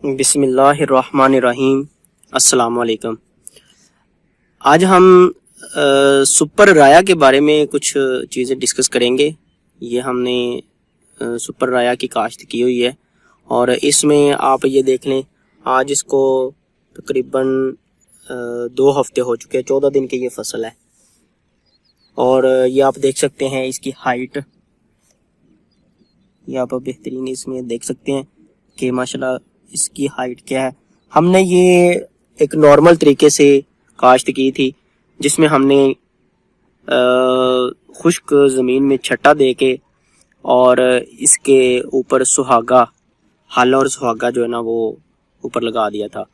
بسم اللہ الرحمن الرحیم۔ السلام علیکم۔ آج ہم سپر رایا کے بارے میں کچھ چیزیں ڈسکس کریں گے۔ یہ ہم نے سپر رایا کی کاشت کی ہوئی ہے اور اس میں آپ یہ دیکھ لیں، آج اس کو تقریباً 2 ہفتے ہو چکے ہیں، 14 دن کی یہ فصل ہے اور یہ آپ دیکھ سکتے ہیں اس کی ہائٹ، یہ آپ بہترین اس میں دیکھ سکتے ہیں کہ ماشاءاللہ اس کی ہائٹ کیا ہے۔ ہم نے یہ ایک نارمل طریقے سے کاشت کی تھی جس میں ہم نے خشک زمین میں چھٹا دے کے اور اس کے اوپر سہاگا، ہل اور سہاگا جو ہے نا وہ اوپر لگا دیا تھا،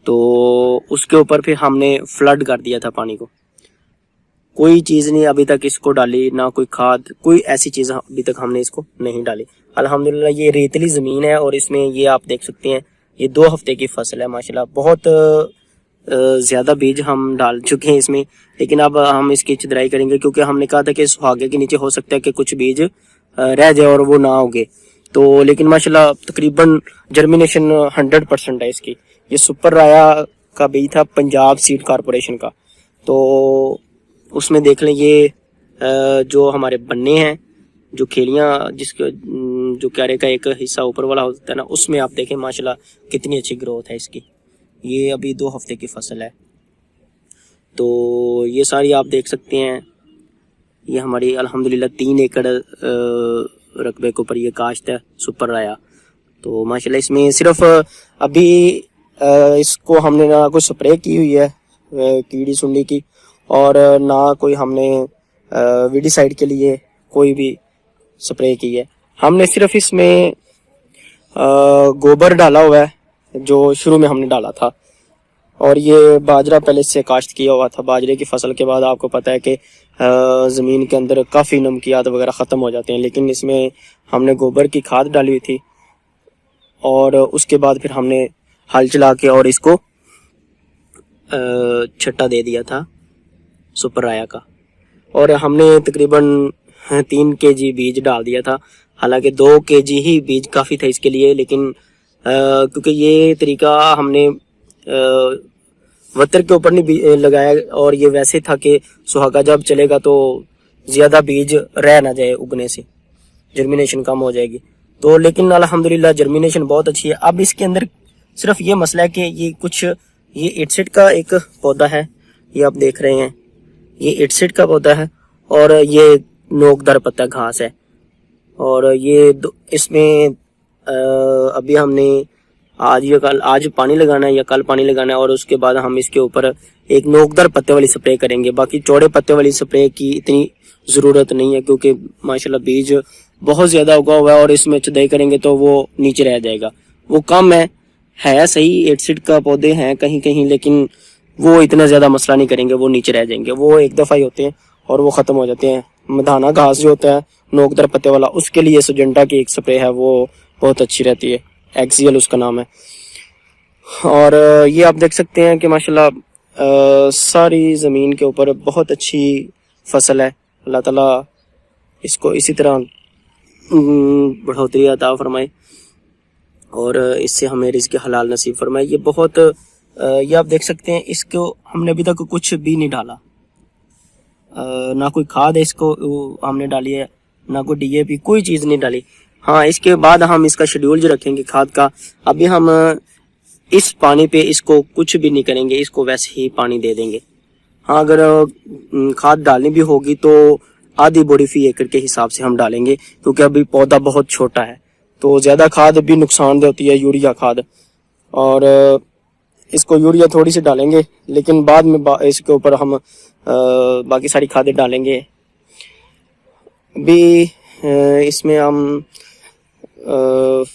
تو اس کے اوپر پھر ہم نے فلڈ کر دیا تھا پانی کو۔ کوئی چیز نہیں ابھی تک اس کو ڈالی، نہ کوئی کھاد، کوئی ایسی چیز ابھی تک ہم نے اس کو نہیں ڈالی۔ الحمدللہ یہ ریتلی زمین ہے اور اس میں یہ آپ دیکھ سکتے ہیں یہ 2 ہفتے کی فصل ہے۔ ماشاءاللہ بہت زیادہ بیج ہم ڈال چکے ہیں اس میں، لیکن اب ہم اس کی چدرائی کریں گے کیونکہ ہم نے کہا تھا کہ سہاگے کے نیچے ہو سکتا ہے کہ کچھ بیج رہ جائے اور وہ نہ اگے، تو لیکن ماشاءاللہ تقریباً جرمینیشن 100% ہے اس کی۔ یہ سپر رایا کا بیج تھا پنجاب سیڈ کارپوریشن کا، تو اس میں دیکھ لیں یہ جو ہمارے بننے ہیں، جو کھیلیاں جس کے جو کیارے کا ایک حصہ اوپر والا ہوتا ہے نا، اس میں آپ دیکھیں ماشاءاللہ کتنی اچھی گروتھ ہے اس کی۔ یہ ابھی 2 ہفتے کی فصل ہے، تو یہ ساری آپ دیکھ سکتے ہیں۔ یہ ہماری الحمدللہ 3 ایکڑ رقبے کے اوپر یہ کاشت ہے سپر رایا۔ تو ماشاءاللہ اس میں صرف ابھی اس کو ہم نے نہ کوئی سپرے کی ہوئی ہے کیڑی سنڈی کی، اور نہ کوئی ہم نے ویڈی سائڈ کے لیے کوئی بھی سپرے کی ہے۔ ہم نے صرف اس میں گوبر ڈالا ہوا ہے جو شروع میں ہم نے ڈالا تھا، اور یہ باجرہ پہلے سے کاشت کیا ہوا تھا۔ باجرے کی فصل کے بعد آپ کو پتہ ہے کہ زمین کے اندر کافی نمکیات وغیرہ ختم ہو جاتے ہیں، لیکن اس میں ہم نے گوبر کی کھاد ڈالی ہوئی تھی اور اس کے بعد پھر ہم نے ہل چلا کے اور اس کو چھٹا دے دیا تھا سپر رایا کا، اور ہم نے تقریباً 3 kg بیج ڈال دیا تھا۔ حالانکہ 2 kg ہی بیج کافی تھا اس کے لیے، لیکن کیونکہ یہ طریقہ ہم نے وتر کے اوپر نہیں لگایا، اور یہ ویسے تھا کہ سہاگا جب چلے گا تو زیادہ بیج رہ نہ جائے اگنے سے، جرمینیشن کم ہو جائے گی، تو لیکن الحمدللہ جرمینیشن بہت اچھی ہے۔ اب اس کے اندر صرف یہ مسئلہ ہے کہ یہ ایٹسٹ کا ایک پودا ہے، یہ آپ دیکھ رہے ہیں، یہ ایٹسٹ کا پودا ہے اور یہ نوک در پتہ گھاس ہے، اور یہ اس میں ابھی ہم نے آج پانی لگانا ہے یا کل پانی لگانا ہے، اور اس کے بعد ہم اس کے اوپر ایک نوک در پتے والی سپرے کریں گے۔ باقی چوڑے پتے والی سپرے کی اتنی ضرورت نہیں ہے کیونکہ ماشاءاللہ بیج بہت زیادہ اگا ہوا ہے، اور اس میں چدائی کریں گے تو وہ نیچے رہ جائے گا۔ وہ کم ہے صحیح، ایٹسٹ کا پودے ہیں کہیں کہیں، لیکن وہ اتنا زیادہ مسئلہ نہیں کریں گے، وہ نیچے رہ جائیں گے، وہ ایک دفعہ ہی ہوتے ہیں اور وہ ختم ہو جاتے ہیں۔ مدھانا گھاس جو ہوتا ہے نوک در پتے والا، اس کے لیے سجنٹا کی ایک سپرے ہے، وہ بہت اچھی رہتی ہے، ایکسیل اس کا نام ہے۔ اور یہ آپ دیکھ سکتے ہیں کہ ماشاءاللہ ساری زمین کے اوپر بہت اچھی فصل ہے۔ اللہ تعالیٰ اس کو اسی طرح بڑھوتری عطا فرمائے اور اس سے ہمیں رزق حلال نصیب فرمائے۔ یہ آپ دیکھ سکتے ہیں، اس کو ہم نے ابھی تک کچھ بھی نہیں ڈالا، نہ کوئی کھاد اس کو ہم نے ڈالی ہے، نہ کوئی ڈی اے پی، کوئی چیز نہیں ڈالی۔ ہاں اس کے بعد ہم اس کا شیڈیول جو رکھیں گے کھاد کا، ابھی ہم اس پانی پہ اس کو کچھ بھی نہیں کریں گے، اس کو ویسے ہی پانی دے دیں گے۔ ہاں اگر کھاد ڈالنی بھی ہوگی تو آدھی بوری فی ایکڑ کے حساب سے ہم ڈالیں گے، کیونکہ ابھی پودا بہت چھوٹا ہے، تو زیادہ کھاد بھی نقصان دہ ہوتی ہے، یوریا کھاد، اور اس کو یوریا تھوڑی سی ڈالیں گے، لیکن بعد میں اس کے اوپر ہم باقی ساری کھادیں ڈالیں گے۔ بھی اس میں ہم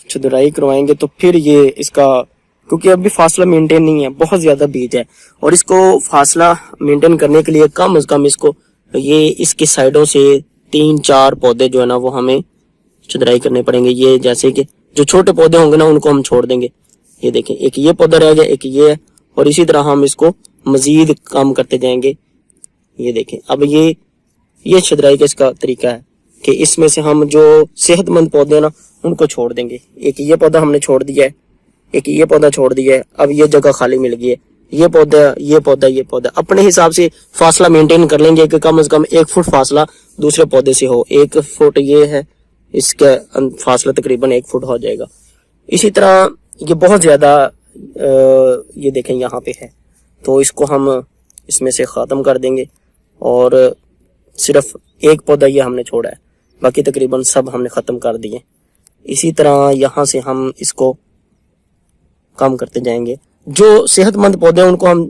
چدرائی کروائیں گے تو پھر یہ اس کا، کیونکہ ابھی فاصلہ مینٹین نہیں ہے، بہت زیادہ بیج ہے، اور اس کو فاصلہ مینٹین کرنے کے لیے کم از کم اس کو اس کی سائڈوں سے 3-4 پودے جو ہے نا وہ ہمیں چدرائی کرنے پڑیں گے۔ یہ جیسے کہ جو چھوٹے پودے ہوں گے نا ان کو ہم چھوڑ دیں گے، یہ دیکھیں ایک یہ پودا رہ گیا، ایک یہ ہے، اور اسی طرح ہم اس کو مزید کام کرتے جائیں گے۔ یہ دیکھیں اب یہ چدرائی کا اس کا طریقہ ہے کہ اس میں سے ہم جو صحت مند پودے ہیں نا ان کو چھوڑ دیں گے۔ ایک یہ پودا ہم نے چھوڑ دیا ہے، ایک یہ پودا چھوڑ دیا ہے, اب یہ جگہ خالی مل گئی ہے, یہ پودا اپنے حساب سے فاصلہ مینٹین کر لیں گے کہ کم از کم 1 فٹ فاصلہ دوسرے پودے سے ہو. 1 فٹ یہ ہے, اس کا فاصلہ تقریباً 1 فٹ ہو جائے گا. اسی طرح یہ بہت زیادہ یہ دیکھیں یہاں پہ ہے, تو اس کو ہم اس میں سے ختم کر دیں گے, اور صرف 1 پودا یہ ہم نے چھوڑا ہے, باقی تقریباً سب ہم نے ختم کر دیے. اسی طرح یہاں سے ہم اس کو کم کرتے جائیں گے. جو صحت مند پودے ہیں ان کو ہم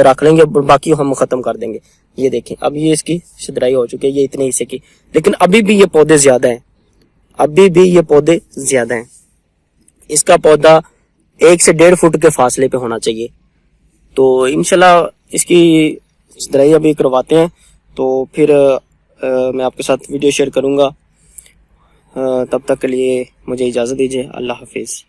رکھ لیں گے, باقی ہم ختم کر دیں گے. یہ دیکھیں اب یہ اس کی شدرائی ہو چکی ہے, یہ اتنے حصے کی, لیکن ابھی بھی یہ پودے زیادہ ہیں, اس کا پودا 1 سے 1.5 فٹ کے فاصلے پہ ہونا چاہیے. تو انشاءاللہ اس کی شدرائی ابھی کرواتے ہیں, تو پھر میں آپ کے ساتھ ویڈیو شیئر کروں گا. تب تک کے لیے مجھے اجازت دیجیے. اللہ حافظ.